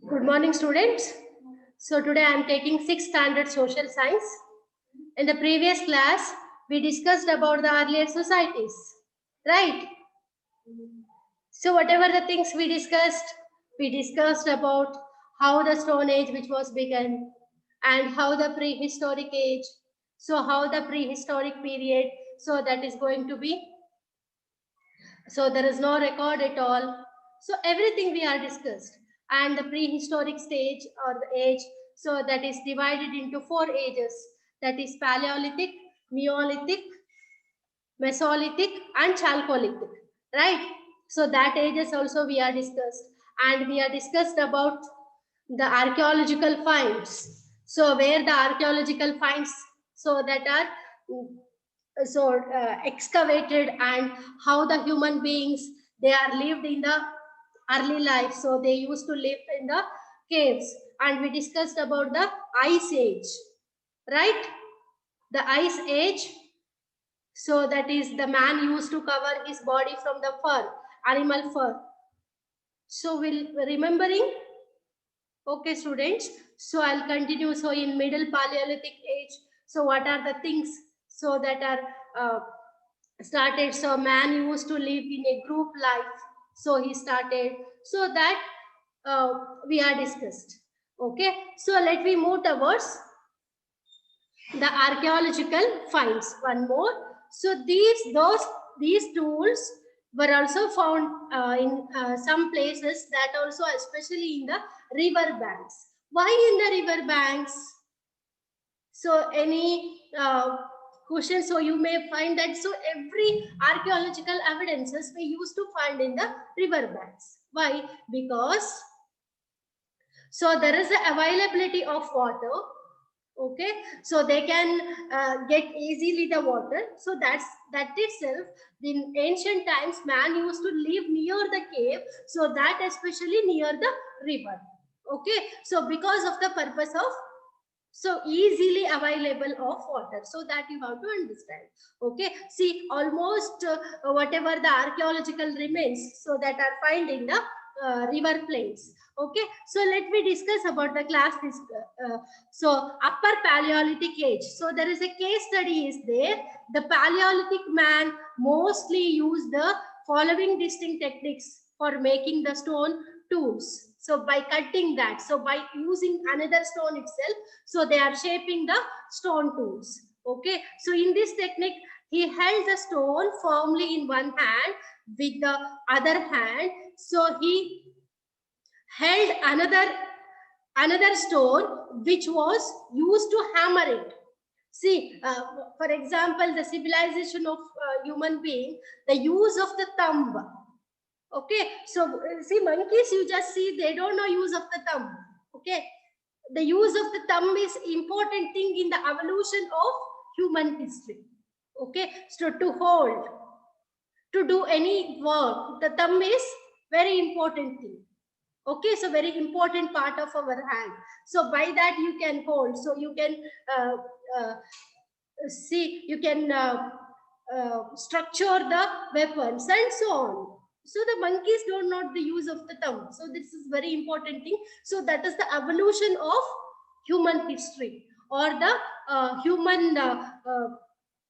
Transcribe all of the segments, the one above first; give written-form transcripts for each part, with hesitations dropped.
Good morning, students. So today I am taking 6th standard social science. In the previous class, we discussed about the earlier societies, right? So whatever the things we discussed about how the Stone Age which was begun and how the prehistoric age, so how the prehistoric period, so that is going to be, so there is no record at all. So everything we are discussed and the prehistoric stage or the age, so that is divided into 4 ages, that is Paleolithic, Neolithic, Mesolithic and Chalcolithic, right? So that ages also we are discussed, and we are discussed about the archaeological finds. So where the archaeological finds, so that are excavated, and how the human beings they are lived in the early life. So they used to live in the caves, and we discussed about the ice age, right? The ice age, so that is the man used to cover his body from the fur, animal fur. So we'll remembering. Okay, students. So I'll continue. So in middle Paleolithic age, so what are the things so that are started? So man used to live in a group life. So he started. So that we are discussed. Okay. So let me move towards the archaeological finds. One more. So these tools were also found in some places, that also especially in the river banks. Why in the river banks? So any question? So you may find that so every archaeological evidences we used to find in the river banks. Why? Because so there is the availability of water. Okay, so they can get easily the water. So that itself, in ancient times man used to live near the cave, so that especially near the river. Okay, so because of the purpose of so easily available of water, so that you have to understand. Okay, see almost whatever the archaeological remains, so that are found in the river plains. Okay, so let me discuss about the class so upper Paleolithic age. So there is a case study is there. The Paleolithic man mostly used the following distinct techniques for making the stone tools. So by cutting that, so by using another stone itself, so they are shaping the stone tools. Okay, so in this technique, he held the stone firmly in one hand, with the other hand, so he held another stone which was used to hammer it. See, for example, the civilization of human being, the use of the thumb. Okay, so see monkeys, you just see they don't know use of the thumb. Okay, the use of the thumb is important thing in the evolution of human history. Okay, so to hold, to do any work, the thumb is very important thing. Okay, so very important part of our hand. So by that you can hold, so you can uh, uh, see, you can structure the weapons and so on. So the monkeys don't know the use of the thumb, so this is very important thing. So that is the evolution of human history, or the human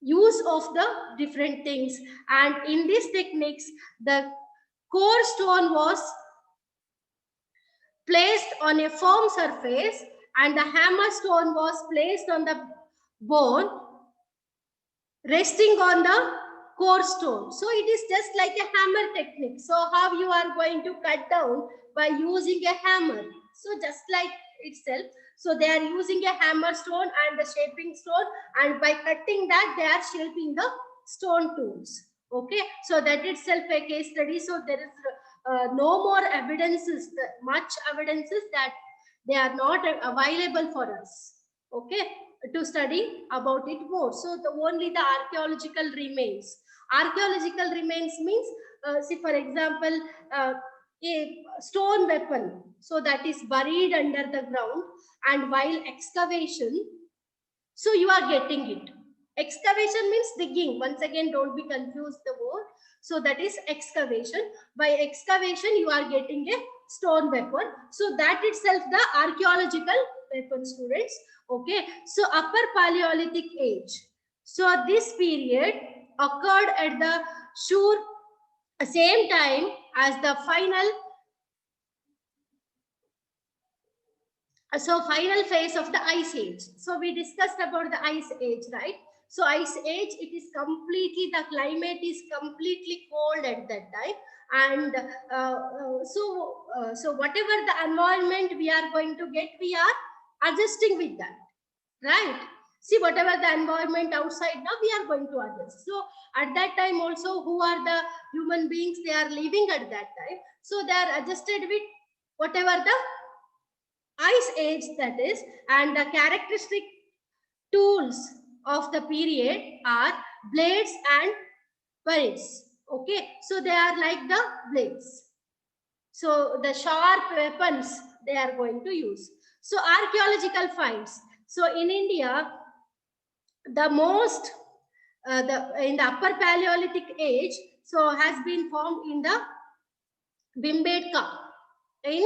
use of the different things. And in these techniques, the core stone was placed on a firm surface, and the hammer stone was placed on the bone, resting on the core stone. So it is just like a hammer technique. So how you are going to cut down? By using a hammer. So just like itself, so they are using a hammer stone and the shaping stone, and by cutting that they are shaping the stone tools. Okay, so that itself a case study. So there is no more evidences, much evidences that they are not available for us. Okay, to study about it more. So the only the archaeological remains. Archaeological remains means, see for example, a stone weapon, so that is buried under the ground, and while excavation, so you are getting it. Excavation means digging. Once again, don't be confused the word. So that is excavation. By excavation, you are getting a stone weapon. So that itself the archaeological weapon, students. Okay, so Upper Paleolithic age. So this period occurred at the sure same time as the final phase of the ice age. So we discussed about the ice age, right? So ice age, it is completely, the climate is completely cold at that time, and so whatever the environment we are going to get, we are adjusting with that, right? See, whatever the environment outside, now we are going to adjust. So at that time also, who are the human beings, they are living at that time, so they are adjusted with whatever the ice age that is. And the characteristic tools of the period are blades and blades. Okay, so they are like the blades, so the sharp weapons they are going to use. So archaeological finds, so in India, the most in the Upper Paleolithic age, so has been found in the Bhimbetka in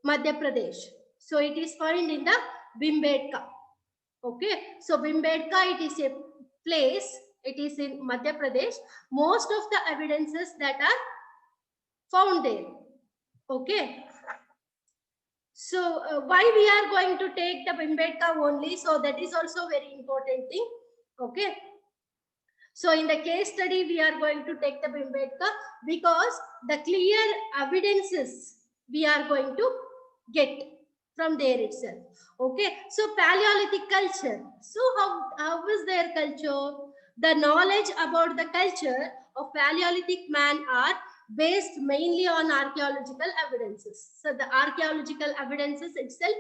Madhya Pradesh. So it is found in the Bhimbetka. Okay, so Bhimbetka, it is a place, it is in Madhya Pradesh. Most of the evidences that are found there. Okay, so why we are going to take the Bhimbetka only? So that is also very important thing. Okay, so in the case study, we are going to take the Bhimbetka because the clear evidences we are going to get from there itself. Okay, so Paleolithic culture. So how is their culture? The knowledge about the culture of Paleolithic man are based mainly on archaeological evidences. So the archaeological evidences itself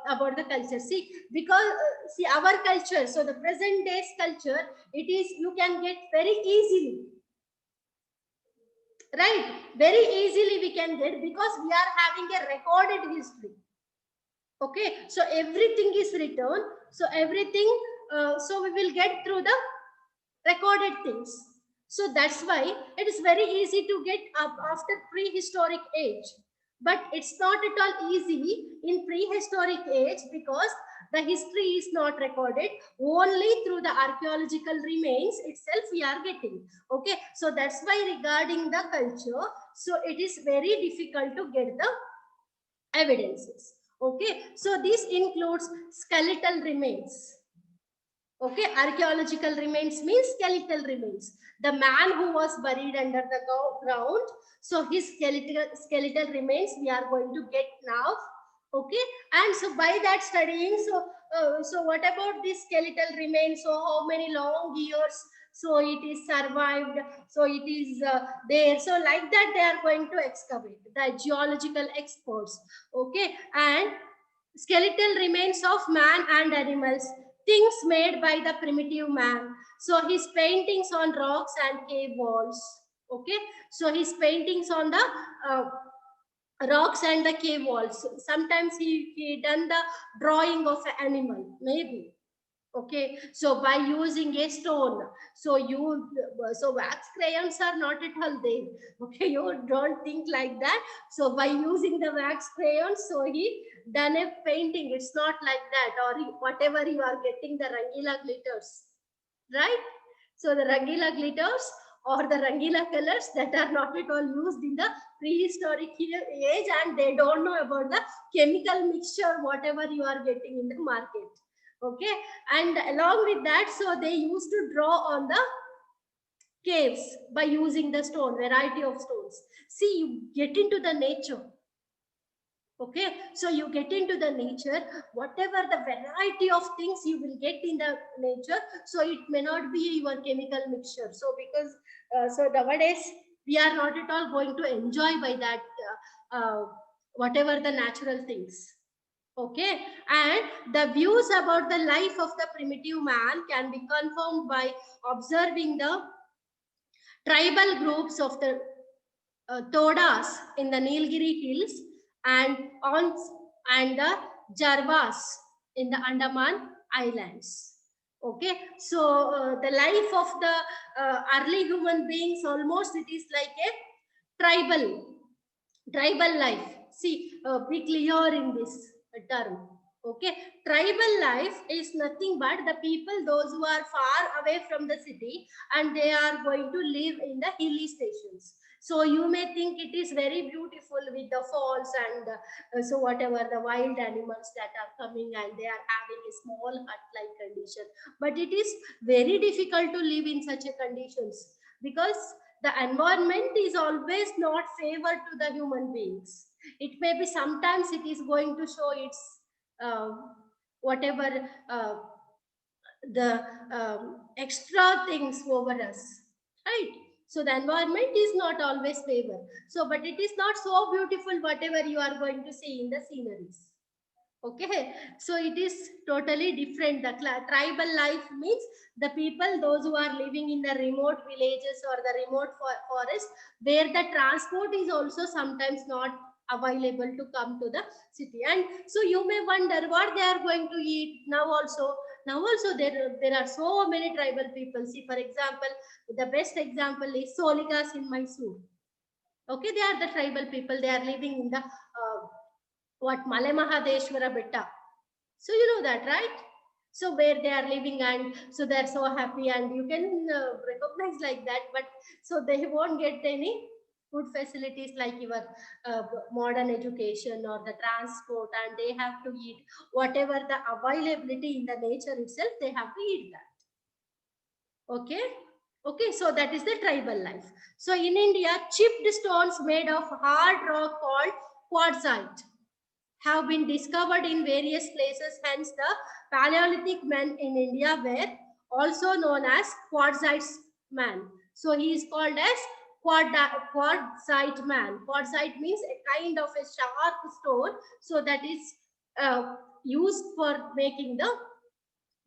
about the culture. See, because see our culture, so the present day's culture, it is, you can get very easily, right? Very easily we can get, because we are having a recorded history. Okay, so everything is written, so everything, so we will get through the recorded things. So that's why it is very easy to get up after prehistoric age. But it's not at all easy in prehistoric age, because the history is not recorded. Only through the archaeological remains itself we are getting. Okay, so that's why regarding the culture, so it is very difficult to get the evidences. Okay, so this includes skeletal remains. Okay, archaeological remains means skeletal remains. The man who was buried under the ground, so his skeletal remains we are going to get now. Okay, and so by that studying, so what about this skeletal remains? So how many long years? So it is survived. So it is there. So like that they are going to excavate, the geological experts. Okay, and skeletal remains of man and animals, things made by the primitive man. So his paintings on rocks and cave walls. Okay, so his paintings on the rocks and the cave walls. Sometimes he done the drawing of an animal, maybe. Okay, so by using a stone, so wax crayons are not at all there. Okay, you don't think like that. So by using the wax crayons, so he done a painting. It's not like that, or whatever you are getting, the Rangila glitters, right? So the Rangila glitters or the Rangila colors, that are not at all used in the prehistoric age, and they don't know about the chemical mixture, whatever you are getting in the market. Okay, and along with that, so they used to draw on the caves by using the stone, variety of stones. See, you get into the nature. Okay, so you get into the nature, whatever the variety of things you will get in the nature, so it may not be your chemical mixture. So because so nowadays we are not at all going to enjoy by that whatever the natural things. Okay, and the views about the life of the primitive man can be confirmed by observing the tribal groups of the Todas in the Nilgiri hills, and the Jarvas in the Andaman Islands. Okay, so the life of the early human beings, almost it is like a tribal life. See, be clear in this term. Okay, tribal life is nothing but the people, those who are far away from the city, and they are going to live in the hilly stations. So you may think it is very beautiful with the falls and so whatever the wild animals that are coming, and they are having a small hut-like condition. But it is very difficult to live in such a conditions, because the environment is always not favored to the human beings. It may be sometimes it is going to show its uh, whatever the extra things over us, right? So the environment is not always favor. So, but it is not so beautiful whatever you are going to see in the sceneries. Okay, so it is totally different. The tribal life means the people, those who are living in the remote villages or the remote forest, where the transport is also sometimes not available to come to the city. And so you may wonder what they are going to eat now. Also there are so many tribal people. See, for example, the best example is Solikas in Mysore. Okay, they are the tribal people. They are living in the what Male Mahadeshwara Betta. So you know that, right? So where they are living, and so they're so happy, and you can recognize like that. But so they won't get any good facilities like your modern education or the transport, and they have to eat whatever the availability in the nature itself. They have to eat that. Okay. Okay, so that is the tribal life. So in India, chipped stones made of hard rock called quartzite have been discovered in various places. Hence, the Paleolithic men in India were also known as quartzite man. So he is called as quartzite man. Quartzite means a kind of a sharp stone. So that is used for making the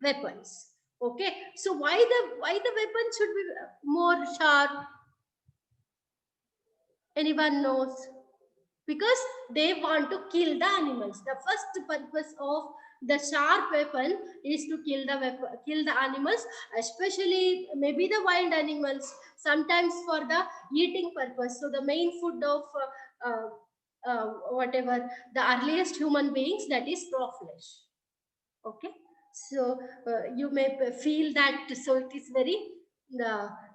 weapons. Okay. So why the weapon should be more sharp? Anyone knows? Because they want to kill the animals. The first purpose of the sharp weapon is to kill the animals, especially maybe the wild animals, sometimes for the eating purpose. So the main food of whatever the earliest human beings, that is raw flesh. Okay, so you may feel that, so it is very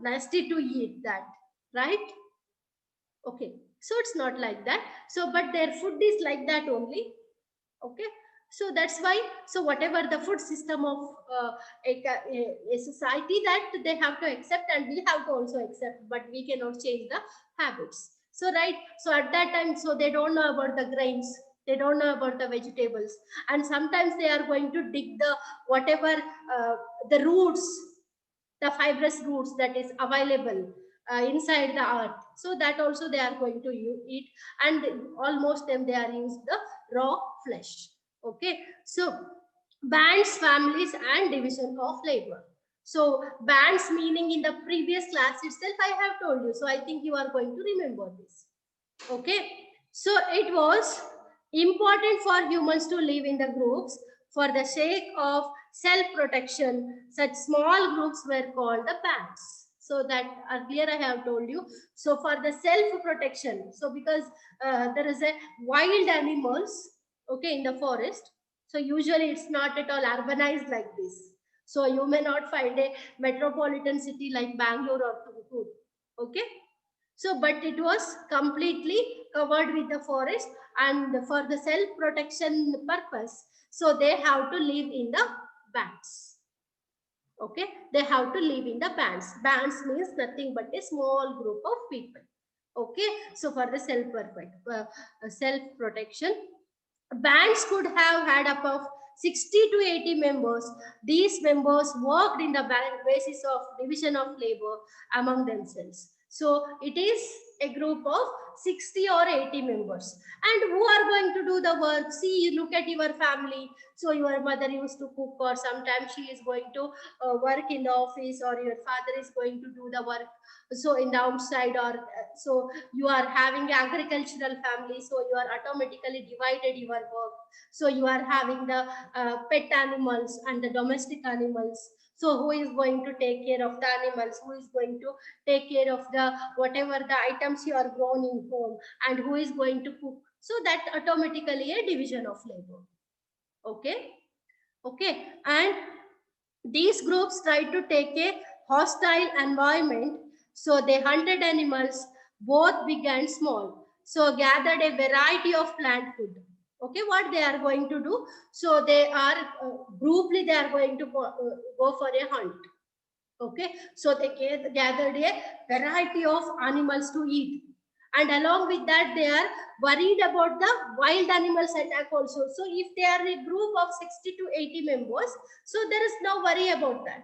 nasty to eat that, right? Okay, so it's not like that. So, but their food is like that only. Okay, so that's why. So, whatever the food system of a society, that they have to accept, and we have to also accept, but we cannot change the habits. So, right. So, at that time, so they don't know about the grains. They don't know about the vegetables, and sometimes they are going to dig the whatever the roots, the fibrous roots that is available inside the earth. So that also they are going to eat, and almost them they are used the raw flesh. Okay, so bands, families, and division of labor. So bands meaning in the previous class itself I have told you. So I think you are going to remember this. Okay, so it was important for humans to live in the groups for the sake of self-protection. Such small groups were called the bands. So that earlier I have told you. So for the self-protection, so because there is a wild animals, okay, in the forest. So usually it's not at all urbanized like this. So you may not find a metropolitan city like Bangalore or Tumkur. Okay, so, but it was completely covered with the forest, and for the self-protection purpose, so they have to live in the bands. Okay, they have to live in the bands. Bands means nothing but a small group of people. Okay, so for the self-protection, bands could have had up of 60 to 80 members. These members worked in the basis of division of labor among themselves. So it is a group of 60 or 80 members. And who are going to do the work? See, look at your family. So your mother used to cook, or sometimes she is going to work in the office, or your father is going to do the work so in the outside, or so you are having agricultural family, so you are automatically divided your work. So you are having the pet animals and the domestic animals. So who is going to take care of the animals, who is going to take care of the whatever the items you are grown in home, and who is going to cook. So that automatically a division of labor. Okay. Okay. And these groups tried to take a hostile environment, so they hunted animals, both big and small. So gathered a variety of plant food. Okay, what they are going to do? So they are grouply they are going to go for a hunt. Okay, so they gathered a variety of animals to eat, and along with that they are worried about the wild animals attack also. So if they are a group of 60 to 80 members, so there is no worry about that.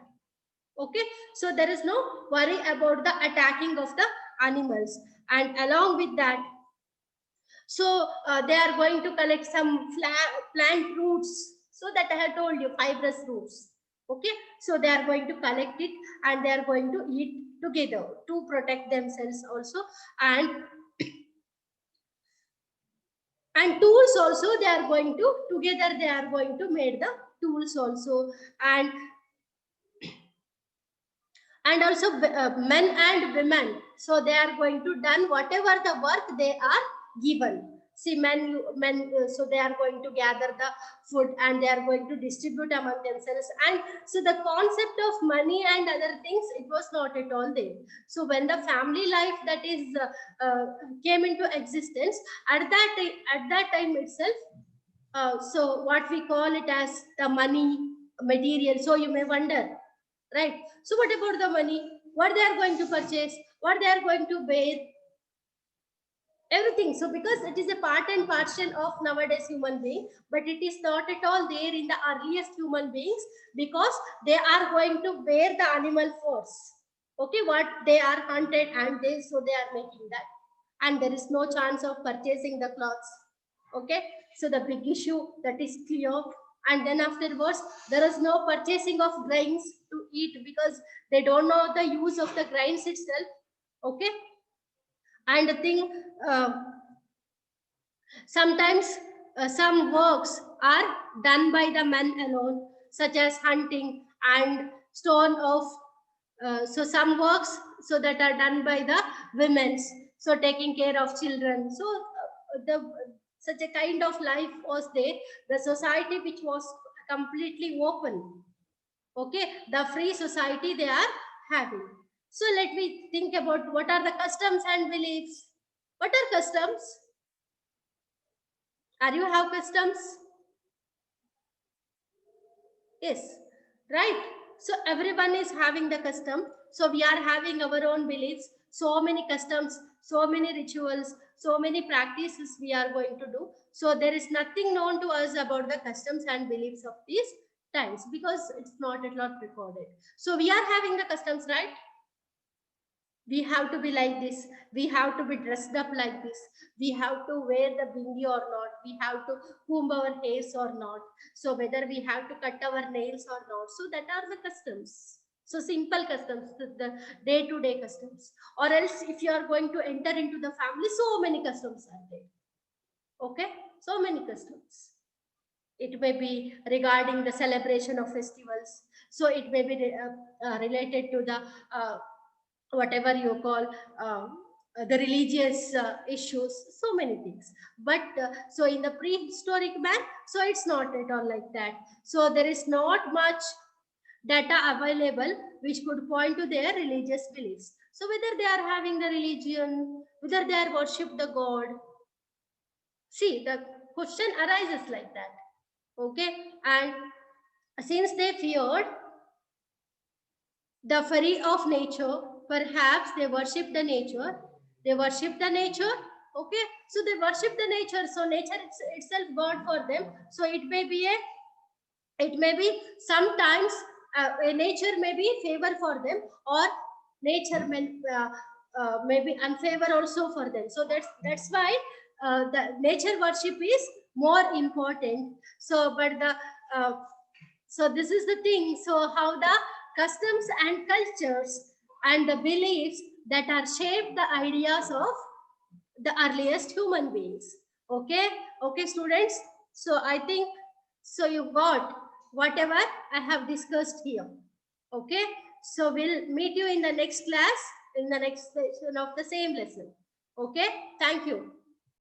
Okay, so there is no worry about the attacking of the animals. And along with that, so they are going to collect some plant roots, so that I have told you, fibrous roots. Okay, so they are going to collect it, and they are going to eat together to protect themselves also. And tools also they are going to together, they are going to make the tools also. And also men and women, so they are going to done whatever the work they are given. See, men, so they are going to gather the food, and they are going to distribute among themselves. And so the concept of money and other things, it was not at all there. So when the family life that is came into existence, at that time itself, so what we call it as the money material. So you may wonder, right? So what about the money? What they are going to purchase? What they are going to wear? Everything. So because it is a part and parcel of nowadays human being, but it is not at all there in the earliest human beings, because they are going to wear the animal force. Okay, what they are hunted, and they so they are making that, and there is no chance of purchasing the clothes. Okay, so the big issue that is clear. And then afterwards, there is no purchasing of grains to eat, because they don't know the use of the grains itself. Okay, and the thing, uh, sometimes some works are done by the men alone, such as hunting and stone of. So some works so that are done by the women's, so taking care of children. So the such a kind of life was there. The society which was completely open. Okay, the free society they are having. So let me think about what are the customs and beliefs. What are customs? Are you have customs? Yes, right. So everyone is having the custom. So we are having our own beliefs. So many customs, so many rituals, so many practices we are going to do. So there is nothing known to us about the customs and beliefs of these times, because it's not at all recorded. So we are having the customs, right? We have to be like this, we have to be dressed up like this, we have to wear the bindi or not, we have to comb our hairs or not, so whether we have to cut our nails or not. So that are the customs. So simple customs, the day to day customs. Or else if you are going to enter into the family, so many customs are there. Okay, so many customs. It may be regarding the celebration of festivals, so it may be related to the whatever you call the religious issues, so many things. But so in the prehistoric man, so it's not at all like that. So there is not much data available which could point to their religious beliefs. So whether they are having the religion, whether they are worship the god. See, the question arises like that. Okay, and since they feared the fury of nature, perhaps they worship the nature. They worship the nature. Okay, so they worship the nature. So nature itself God for them. So it may be sometimes a nature may be favor for them, or nature may be unfavor also for them. So that's why the nature worship is more important. So but the uh, so this is the thing. So how the customs and cultures and the beliefs that are shaped the ideas of the earliest human beings. Okay, okay, students. So I think so you got whatever I have discussed here. Okay, so we'll meet you in the next class, in the next session of the same lesson. Okay, thank you.